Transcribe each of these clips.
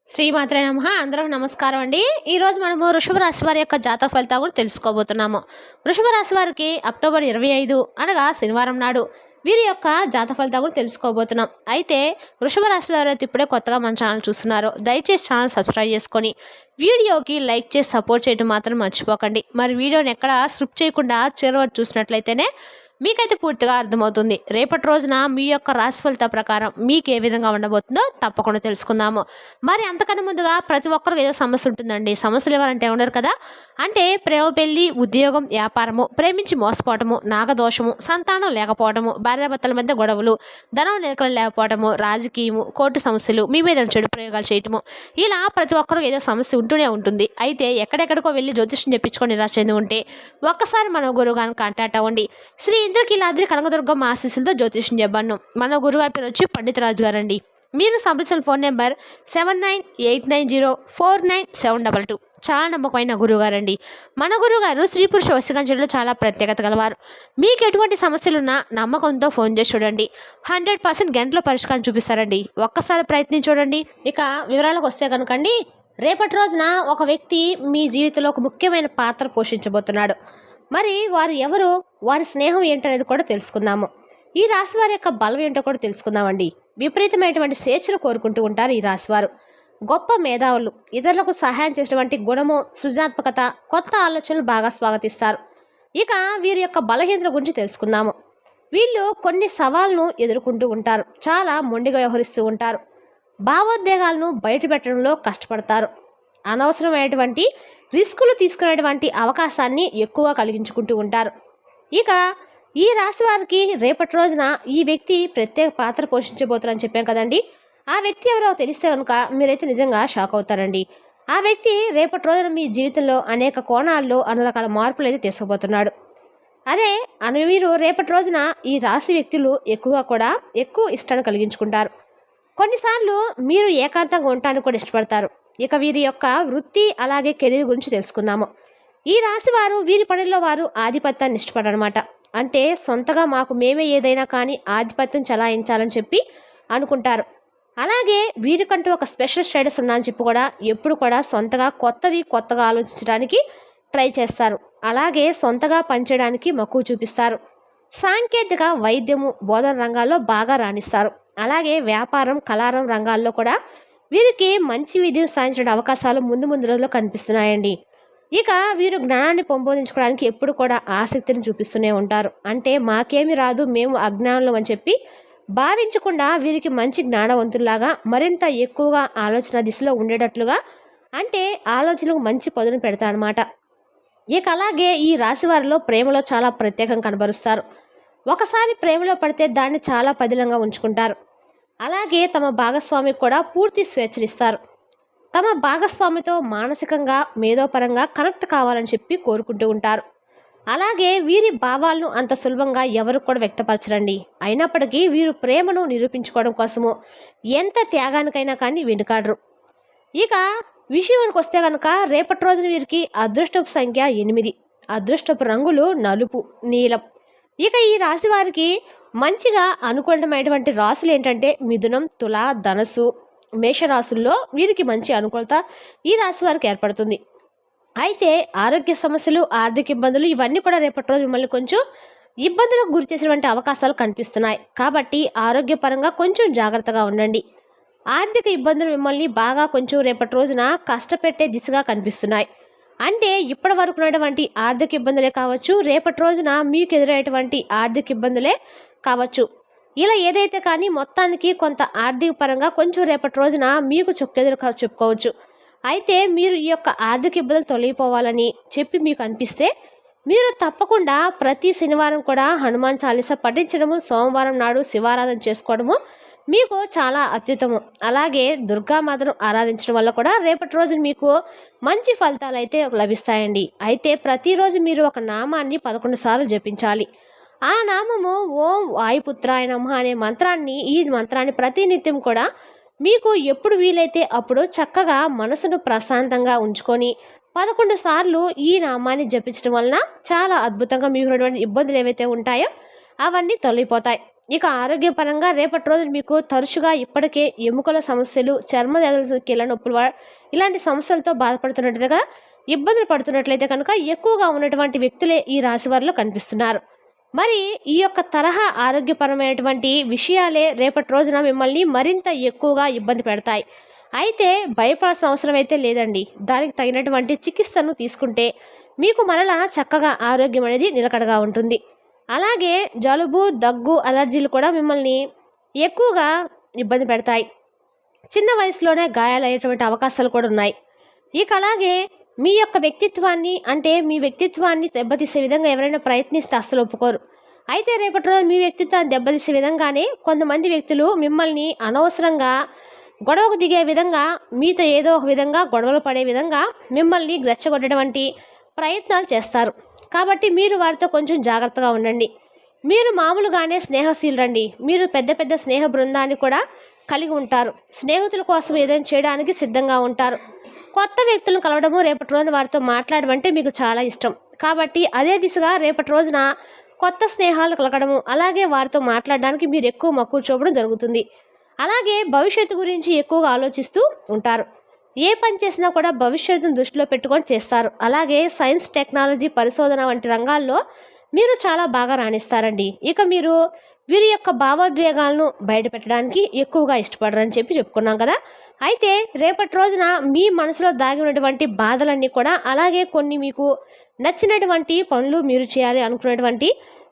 శ్రీమాత్రే నమః. అందరికి నమస్కారం అండి. ఈరోజు మనము వృషభ రాశి వారి యొక్క జాతక ఫలితాలు కూడా తెలుసుకోబోతున్నాము. వృషభ రాశి వారికి అక్టోబర్ 25 అనగా శనివారం నాడు వీరి యొక్క జాతక ఫలితాలు కూడా తెలుసుకోబోతున్నాం. అయితే వృషభ రాశి వారు అయితే ఇప్పుడే కొత్తగా మన ఛానల్ చూస్తున్నారో దయచేసి ఛానల్ సబ్స్క్రైబ్ చేసుకొని వీడియోకి లైక్ చేసి సపోర్ట్ చేయడం మాత్రం మర్చిపోకండి. మరి వీడియోని ఎక్కడ స్క్రిప్ట్ చేయకుండా చివరి వరకు చూసినట్లయితేనే మీకైతే పూర్తిగా అర్థమవుతుంది. రేపటి రోజున మీ యొక్క రాశి ఫలిత ప్రకారం మీకు ఏ విధంగా ఉండబోతుందో తప్పకుండా తెలుసుకుందాము. మరి అంతకన్నా ముందుగా ప్రతి ఒక్కరికి ఏదో సమస్య ఉంటుందండి. సమస్యలు ఎవరంటే ఉండరు కదా. అంటే ప్రేమ, పెళ్లి, ఉద్యోగం, వ్యాపారము, ప్రేమించి మోసపోవటము, నాగదోషము, సంతానం లేకపోవడము, భార్యాభర్తల మధ్య గొడవలు, ధనం నిలకలు లేకపోవడము, రాజకీయము, కోర్టు సమస్యలు, మీ మీద చెడు ప్రయోగాలు చేయటము, ఇలా ప్రతి ఒక్కరికి ఏదో సమస్య ఉంటూనే ఉంటుంది. అయితే ఎక్కడెక్కడికో వెళ్ళి జ్యోతిష్యం చెప్పించుకొని నిరాశ చెంది ఉంటే ఒక్కసారి మన గురువు గారిని కాంటాక్ట్ అవ్వండి. శ్రీ ఇంద్రకీలాద్రి కనకదుర్గమ్మ ఆశీస్సులతో జ్యోతిష్యం చెప్పాను. మన గురుగారి పేరు వచ్చి పండిత రాజు గారండి. మీరు సంప్రదించిన ఫోన్ నెంబర్ 7989049722. చాలా నమ్మకమైన గురువుగారండి. మన గురువుగారు స్త్రీ పురుష వశీకరణలో చాలా ప్రత్యేకత గలవారు. మీకు ఎటువంటి సమస్యలున్నా నమ్మకంతో ఫోన్ చేసి చూడండి. 100% గంటలో పరిష్కారం చూపిస్తారండి. ఒక్కసారి ప్రయత్నించి చూడండి. ఇక వివరాలకు వస్తే కనుకండి, రేపటి రోజున ఒక వ్యక్తి మీ జీవితంలో ఒక ముఖ్యమైన పాత్ర పోషించబోతున్నాడు. మరి వారు ఎవరు, వారి స్నేహం ఏంటనేది కూడా తెలుసుకుందాము. ఈ రాశి వారి యొక్క బలం ఏంటో కూడా తెలుసుకుందామండి. విపరీతమైనటువంటి స్వేచ్ఛను కోరుకుంటూ ఉంటారు ఈ రాశివారు. గొప్ప మేధావులు, ఇతరులకు సహాయం చేసినటువంటి గుణము, సృజనాత్మకత, కొత్త ఆలోచనలు బాగా స్వాగతిస్తారు. ఇక వీరి యొక్క బలహీనతల గురించి తెలుసుకుందాము. వీళ్ళు కొన్ని సవాళ్ళను ఎదుర్కొంటూ ఉంటారు. చాలా మొండిగా వ్యవహరిస్తూ ఉంటారు. భావోద్వేగాలను బయటపెట్టడంలో కష్టపడతారు. అనవసరమైనటువంటి రిస్కులు తీసుకునేటువంటి అవకాశాన్ని ఎక్కువ కలిగించుకుంటూ ఉంటారు. ఇక ఈ రాశి వారికి రేపటి రోజున ఈ వ్యక్తి ప్రత్యేక పాత్ర పోషించబోతారని చెప్పాం కదండి. ఆ వ్యక్తి ఎవరో తెలిస్తే కనుక మీరైతే నిజంగా షాక్ అవుతారండి. ఆ వ్యక్తి రేపటి రోజున మీ జీవితంలో అనేక కోణాల్లో అన్ని రకాల మార్పులు అయితే తీసుకుపోతున్నాడు. అదే వీరు రేపటి రోజున ఈ రాశి వ్యక్తులు ఎక్కువ ఇష్టాన్ని కలిగించుకుంటారు. కొన్నిసార్లు మీరు ఏకాంతంగా ఉండటానికి కూడా ఇష్టపడతారు. ఇక వీరి యొక్క వృత్తి అలాగే కెరీర్ గురించి తెలుసుకుందాము. ఈ రాశి వారు వీరి పనుల్లో వారు ఆధిపత్యాన్ని ఇష్టపడనమాట. అంటే సొంతగా మాకు మేమే ఏదైనా కానీ ఆధిపత్యం చలాయించాలని చెప్పి అనుకుంటారు. అలాగే వీరికంటూ ఒక స్పెషల్ స్టేటస్ ఉందని చెప్పి కూడా ఎప్పుడు కూడా సొంతగా కొత్తగా ఆలోచించడానికి ట్రై చేస్తారు. అలాగే సొంతగా పనిచేయడానికి మక్కువ చూపిస్తారు. సాంకేతిక, వైద్యము, బోధన రంగాల్లో బాగా రాణిస్తారు. అలాగే వ్యాపారం, కళారం రంగాల్లో కూడా వీరికి మంచి విద్యను సాధించిన అవకాశాలు ముందు రోజుల్లో కనిపిస్తున్నాయండి. ఇక వీరు జ్ఞానాన్ని పెంపొందించుకోవడానికి ఎప్పుడు కూడా ఆసక్తిని చూపిస్తూనే ఉంటారు. అంటే మాకేమి రాదు, మేము అజ్ఞానంలో అని చెప్పి భావించకుండా వీరికి మంచి జ్ఞానవంతుల్లాగా మరింత ఎక్కువగా ఆలోచన దిశలో ఉండేటట్లుగా, అంటే ఆలోచనలకు మంచి పదును పెడతారనమాట. ఇక అలాగే ఈ రాశి వారిలో ప్రేమలో చాలా ప్రత్యేకంగా కనబరుస్తారు. ఒకసారి ప్రేమలో పడితే దాన్ని చాలా పదిలంగా ఉంచుకుంటారు. అలాగే తమ భాగస్వామికి కూడా పూర్తి స్వేచ్ఛనిస్తారు. తమ భాగస్వామితో మానసికంగా, మేధోపరంగా కనెక్ట్ కావాలని చెప్పి కోరుకుంటూ ఉంటారు. అలాగే వీరి భావాలను అంత సులభంగా ఎవరు కూడా వ్యక్తపరచరండి. అయినప్పటికీ వీరు ప్రేమను నిరూపించుకోవడం కోసము ఎంత త్యాగానికైనా కానీ వెనుకాడరు. ఇక విషయానికి వస్తే కనుక రేపటి రోజున వీరికి అదృష్టపు సంఖ్య 8, అదృష్టపు రంగులు నలుపు, నీలం. ఇక ఈ రాశి వారికి మంచిగా అనుకూలమైనటువంటి రాశులు ఏంటంటే మిథునం, తుల, ధనస్సు, మేషరాశుల్లో వీరికి మంచి అనుకూలత ఈ రాశి వారికి ఏర్పడుతుంది. అయితే ఆరోగ్య సమస్యలు, ఆర్థిక ఇబ్బందులు ఇవన్నీ కూడా రేపటి రోజు మిమ్మల్ని కొంచెం ఇబ్బందులకు గురి చేసినటువంటి అవకాశాలు కనిపిస్తున్నాయి. కాబట్టి ఆరోగ్యపరంగా కొంచెం జాగ్రత్తగా ఉండండి. ఆర్థిక ఇబ్బందులు మిమ్మల్ని బాగా కొంచెం రేపటి రోజున కష్టపెట్టే దిశగా కనిపిస్తున్నాయి. అంటే ఇప్పటి వరకు ఉన్నటువంటి ఆర్థిక ఇబ్బందులే కావచ్చు, రేపటి రోజున మీకు ఎదురయ్యేటువంటి ఆర్థిక ఇబ్బందులే కావచ్చు. ఇలా ఏదైతే కానీ మొత్తానికి కొంత ఆర్థిక పరంగా కొంచెం రేపటి రోజున మీకు చుక్కెదురు చెప్పుకోవచ్చు. అయితే మీరు ఈ యొక్క ఆర్థిక ఇబ్బందులు తొలగిపోవాలని చెప్పి మీకు అనిపిస్తే మీరు తప్పకుండా ప్రతి శనివారం కూడా హనుమాన్ చాలీసా పఠించడము, సోమవారం నాడు శివారాధన చేసుకోవడము మీకు చాలా అత్యుత్తమం. అలాగే దుర్గామాతను ఆరాధించడం వల్ల కూడా రేపటి రోజున మీకు మంచి ఫలితాలు అయితే లభిస్తాయండి. అయితే ప్రతిరోజు మీరు ఒక నామాన్ని 11 సార్లు జపించాలి. ఆ నామము ఓం వాయుపుత్రాయ నమః అనే ఈ మంత్రాన్ని ప్రతినిత్యం కూడా మీకు ఎప్పుడు వీలైతే అప్పుడు చక్కగా మనసును ప్రశాంతంగా ఉంచుకొని 11 సార్లు ఈ నామాన్ని జపించడం వలన చాలా అద్భుతంగా మీకు ఉన్నటువంటి ఇబ్బందులు ఏవైతే ఉంటాయో అవన్నీ తొలగిపోతాయి. ఇక ఆరోగ్యపరంగా రేపటి రోజున మీకు తరచుగా ఇప్పటికే ఎముకల సమస్యలు, చర్మ వ్యాధులు, కీళ్ళ నొప్పులు ఇలాంటి సమస్యలతో బాధపడుతున్నట్టుగా ఇబ్బందులు పడుతున్నట్లయితే కనుక ఎక్కువగా ఉన్నటువంటి వ్యక్తులే ఈ రాశి వారిలో కనిపిస్తున్నారు. మరి ఈ యొక్క తరహా ఆరోగ్యపరమైనటువంటి విషయాలే రేపటి రోజున మిమ్మల్ని మరింత ఎక్కువగా ఇబ్బంది పెడతాయి. అయితే భయపడాల్సిన అవసరం అయితే లేదండి. దానికి తగినటువంటి చికిత్సను తీసుకుంటే మీకు మరలా చక్కగా ఆరోగ్యం అనేది నిలకడగా ఉంటుంది. అలాగే జలుబు, దగ్గు, అలర్జీలు కూడా మిమ్మల్ని ఎక్కువగా ఇబ్బంది పెడతాయి. చిన్న వయసులోనే గాయాలయ్యేటువంటి అవకాశాలు కూడా ఉన్నాయి. ఇక అలాగే మీ యొక్క వ్యక్తిత్వాన్ని అంటే మీ వ్యక్తిత్వాన్ని దెబ్బతీసే విధంగా ఎవరైనా ప్రయత్నిస్తే అస్సలు ఒప్పుకోరు. అయితే రేపటి రోజు మీ వ్యక్తిత్వాన్ని దెబ్బతీసే విధంగానే కొంతమంది వ్యక్తులు మిమ్మల్ని అనవసరంగా గొడవకు దిగే విధంగా, మీతో ఏదో ఒక విధంగా గొడవలు పడే విధంగా మిమ్మల్ని రెచ్చగొట్టేటువంటి ప్రయత్నాలు చేస్తారు. కాబట్టి మీరు వారితో కొంచెం జాగ్రత్తగా ఉండండి. మీరు మామూలుగానే స్నేహశీలురండి. మీరు పెద్ద పెద్ద స్నేహ బృందాన్ని కూడా కలిగి ఉంటారు. స్నేహితుల కోసం ఏదైనా చేయడానికి సిద్ధంగా ఉంటారు. కొత్త వ్యక్తులను కలవడము, రేపటి రోజున వారితో మాట్లాడడం అంటే మీకు చాలా ఇష్టం. కాబట్టి అదే దిశగా రేపటి రోజున కొత్త స్నేహాలు కలగడము, అలాగే వారితో మాట్లాడడానికి మీరు ఎక్కువ మక్కువ చూపడం జరుగుతుంది. అలాగే భవిష్యత్తు గురించి ఎక్కువగా ఆలోచిస్తూ ఉంటారు. ఏ పని చేసినా కూడా భవిష్యత్తును దృష్టిలో పెట్టుకొని చేస్తారు. అలాగే సైన్స్, టెక్నాలజీ, పరిశోధన వంటి రంగాల్లో మీరు చాలా బాగా రాణిస్తారండి. ఇక మీరు వీరి యొక్క భావోద్వేగాలను బయటపెట్టడానికి ఎక్కువగా ఇష్టపడరని చెప్పుకున్నాం కదా. అయితే రేపటి రోజున మీ మనసులో దాగి ఉన్నటువంటి బాధలన్నీ కూడా, అలాగే కొన్ని మీకు నచ్చినటువంటి పనులు మీరు చేయాలి అనుకున్నటువంటి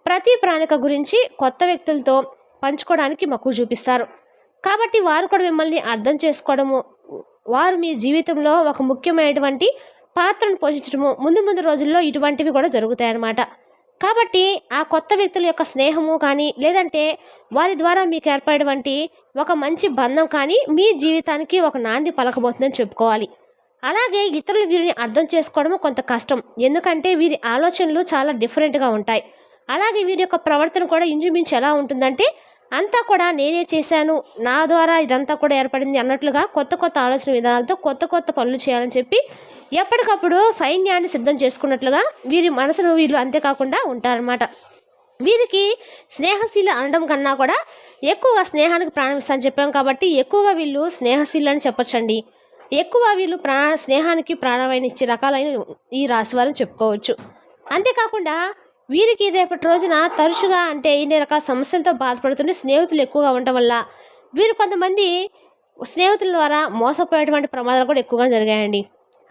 ప్రతి ప్రణాళిక గురించి కొత్త వ్యక్తులతో పంచుకోవడానికి మక్కువ చూపిస్తారు. కాబట్టి వారు కూడా మిమ్మల్ని అర్థం చేసుకోవడము, వారు మీ జీవితంలో ఒక ముఖ్యమైనటువంటి పాత్రను పోషించడము ముందు ముందు రోజుల్లో ఇటువంటివి కూడా జరుగుతాయన్నమాట. కాబట్టి ఆ కొత్త వ్యక్తుల యొక్క స్నేహము కానీ, లేదంటే వారి ద్వారా మీకు ఏర్పడేటువంటి ఒక మంచి బంధం కానీ మీ జీవితానికి ఒక నాంది పలకబోతుందని చెప్పుకోవాలి. అలాగే ఇతరులు వీరిని అర్థం చేసుకోవడము కొంత కష్టం. ఎందుకంటే వీరి ఆలోచనలు చాలా డిఫరెంట్గా ఉంటాయి. అలాగే వీరి యొక్క ప్రవర్తన కూడా ఇంచుమించు ఎలా ఉంటుందంటే, అంతా కూడా నేనే చేశాను, నా ద్వారా ఇదంతా కూడా ఏర్పడింది అన్నట్లుగా కొత్త కొత్త ఆలోచన విధానాలతో కొత్త కొత్త పనులు చేయాలని చెప్పి ఎప్పటికప్పుడు సైన్యాన్ని సిద్ధం చేసుకున్నట్లుగా వీరి మనసును వీళ్ళు అంతేకాకుండా ఉంటారన్నమాట. వీరికి స్నేహశీల అనడం కన్నా కూడా ఎక్కువగా స్నేహానికి ప్రాణం ఇస్తానని చెప్పాం కాబట్టి ఎక్కువగా వీళ్ళు స్నేహశీలు అని చెప్పొచ్చండి. ఎక్కువ వీళ్ళు స్నేహానికి ప్రాణమైన ఇచ్చే రకాలైన ఈ రాశి వారిని చెప్పుకోవచ్చు. అంతేకాకుండా వీరికి రేపటి రోజున తరచుగా అంటే ఇన్ని రకాల సమస్యలతో బాధపడుతుంటే స్నేహితులు ఎక్కువగా ఉండటం వల్ల వీరు కొంతమంది స్నేహితుల ద్వారా మోసపోయేటువంటి ప్రమాదాలు కూడా ఎక్కువగా జరిగాయండి.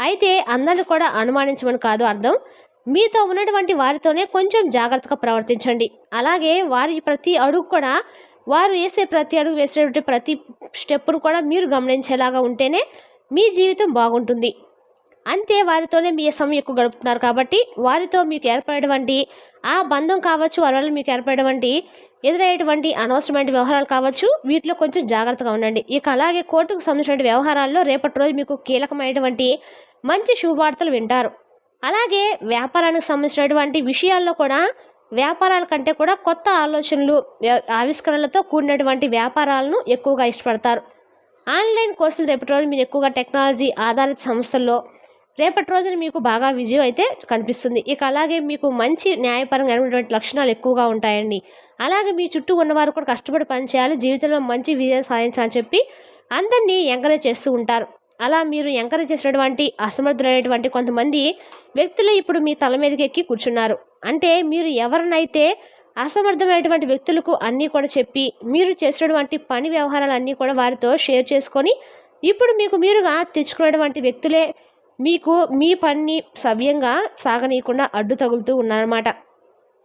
అయితే అందరిని కూడా అనుమానించమని కాదు అర్థం. మీతో ఉన్నటువంటి వారితోనే కొంచెం జాగ్రత్తగా ప్రవర్తించండి. అలాగే వారి ప్రతి అడుగు కూడా, వారు వేసే ప్రతి అడుగు వేసేటువంటి ప్రతి స్టెప్పును కూడా మీరు గమనించేలాగా ఉంటేనే మీ జీవితం బాగుంటుంది. అంతే, వారితోనే మీ సమయం ఎక్కువ గడుపుతున్నారు కాబట్టి వారితో మీకు ఏర్పడేటువంటి ఆ బంధం కావచ్చు, వారి వల్ల మీకు ఏర్పడేటువంటి ఎదురయ్యేటువంటి అనవసరమైన వ్యవహారాలు కావచ్చు, వీటిలో కొంచెం జాగ్రత్తగా ఉండండి. ఇక అలాగే కోర్టుకు సంబంధించిన వ్యవహారాల్లో రేపటి రోజు మీకు కీలకమైనటువంటి మంచి శుభవార్తలు వింటారు. అలాగే వ్యాపారానికి సంబంధించినటువంటి విషయాల్లో కూడా వ్యాపారాల కంటే కూడా కొత్త ఆలోచనలు, ఆవిష్కరణలతో కూడినటువంటి వ్యాపారాలను ఎక్కువగా ఇష్టపడతారు. ఆన్లైన్ కోర్సులు రేపటి రోజు మీరు ఎక్కువగా టెక్నాలజీ ఆధారిత సంస్థల్లో రేపటి రోజున మీకు బాగా విజయం అయితే కనిపిస్తుంది. ఇక అలాగే మీకు మంచి న్యాయపరంగా అయినటువంటి లక్షణాలు ఎక్కువగా ఉంటాయండి. అలాగే మీ చుట్టూ ఉన్నవారు కూడా కష్టపడి పనిచేయాలి, జీవితంలో మంచి విజయం సాధించాలని చెప్పి అందరినీ ఎంకరేజ్ చేస్తూ ఉంటారు. అలా మీరు ఎంకరేజ్ చేసినటువంటి అసమర్థులైనటువంటి కొంతమంది వ్యక్తులు ఇప్పుడు మీ తల మీదకి ఎక్కి కూర్చున్నారు. అంటే మీరు ఎవరినైతే అసమర్థమైనటువంటి వ్యక్తులకు అన్నీ కూడా చెప్పి మీరు చేసినటువంటి పని వ్యవహారాలన్నీ కూడా వారితో షేర్ చేసుకొని ఇప్పుడు మీకు మీరుగా తెచ్చుకున్నటువంటి వ్యక్తులే మీకు మీ పని సవ్యంగా సాగనీయకుండా అడ్డు తగులుతూ ఉన్నారన్నమాట.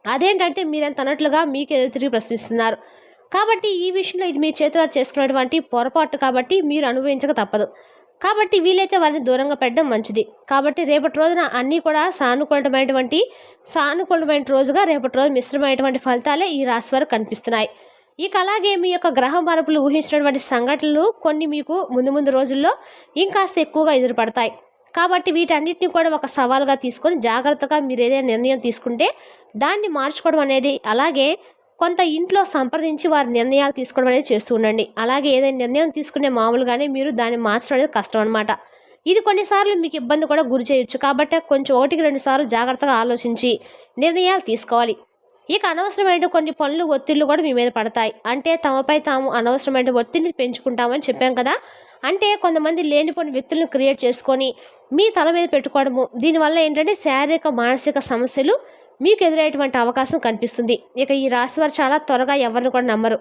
అదేంటంటే మీరంత అన్నట్లుగా మీకు ఎదురు తిరిగి ప్రశ్నిస్తున్నారు. కాబట్టి ఈ విషయంలో ఇది మీ చేతిలో చేసుకున్నటువంటి పొరపాటు కాబట్టి మీరు అనుభవించక తప్పదు. కాబట్టి వీలైతే వారిని దూరంగా పెట్టడం మంచిది. కాబట్టి రేపటి రోజున అన్నీ కూడా సానుకూలమైన రోజుగా రేపటి రోజు మిశ్రమైనటువంటి ఫలితాలే ఈ రాశి వారికి కనిపిస్తున్నాయి. ఇక అలాగే మీ యొక్క గ్రహ మార్పులు ఊహించినటువంటి సంఘటనలు కొన్ని మీకు ముందు రోజుల్లో ఇంకాస్త ఎక్కువగా ఎదురుపడతాయి. కాబట్టి వీటన్నిటిని కూడా ఒక సవాల్గా తీసుకొని జాగ్రత్తగా మీరు ఏదైనా నిర్ణయం తీసుకుంటే దాన్ని మార్చుకోవడం అనేది, అలాగే కొంత ఇంట్లో సంప్రదించి వారి నిర్ణయాలు తీసుకోవడం అనేది చేస్తూ ఉండండి. అలాగే ఏదైనా నిర్ణయం తీసుకునే మామూలుగానే మీరు దాన్ని మార్చడం అనేది కష్టం అనమాట. ఇది కొన్నిసార్లు మీకు ఇబ్బంది కూడా గురి చేయొచ్చు. కాబట్టి కొంచెం 1-2 సార్లు జాగ్రత్తగా ఆలోచించి నిర్ణయాలు తీసుకోవాలి. ఇక అనవసరమైన కొన్ని పనులు, ఒత్తిళ్లు కూడా మీ మీద పడతాయి. అంటే తమపై తాము అనవసరమైన ఒత్తిడిని పెంచుకుంటామని చెప్పాం కదా! అంటే కొంతమంది లేనిపోని వ్యక్తులను క్రియేట్ చేసుకొని మీ తల మీద పెట్టుకోవడము. దీనివల్ల ఏంటంటే శారీరక, మానసిక సమస్యలు మీకు ఎదురయ్యేటువంటి అవకాశం కనిపిస్తుంది. ఇక ఈ రాశివారు చాలా త్వరగా ఎవరిని కూడా నమ్మరు.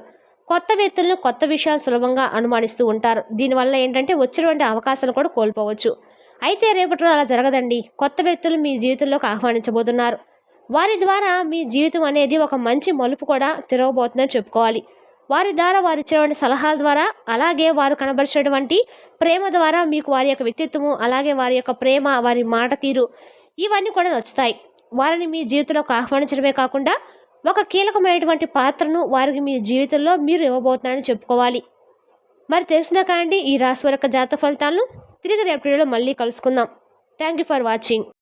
కొత్త వ్యక్తులను, కొత్త విషయాలు సులభంగా అనుమానిస్తూ ఉంటారు. దీనివల్ల ఏంటంటే వచ్చినటువంటి అవకాశాలు కూడా కోల్పోవచ్చు. అయితే రేపటిలో అలా జరగదండి. కొత్త వ్యక్తులు మీ జీవితంలోకి ఆహ్వానించబోతున్నారు. వారి ద్వారా మీ జీవితం అనేది ఒక మంచి మలుపు కూడా తిరగబోతుందని చెప్పుకోవాలి. వారి ద్వారా వారిచ్చేటువంటి సలహాల ద్వారా, అలాగే వారు కనబరిచేటువంటి ప్రేమ ద్వారా మీకు వారి యొక్క వ్యక్తిత్వము, అలాగే వారి యొక్క ప్రేమ, వారి మాట తీరు ఇవన్నీ కూడా నచ్చుతాయి. వారిని మీ జీవితంలోకి ఆహ్వానించడమే కాకుండా ఒక కీలకమైనటువంటి పాత్రను వారికి మీ జీవితంలో మీరు ఇవ్వబోతున్నారని చెప్పుకోవాలి. మరి తెలిసినా కాండి ఈ రాశి వారి యొక్క జాతక ఫలితాలను తిరిగి రేపటి వీడియోలో మళ్ళీ కలుసుకుందాం. Thank you for watching.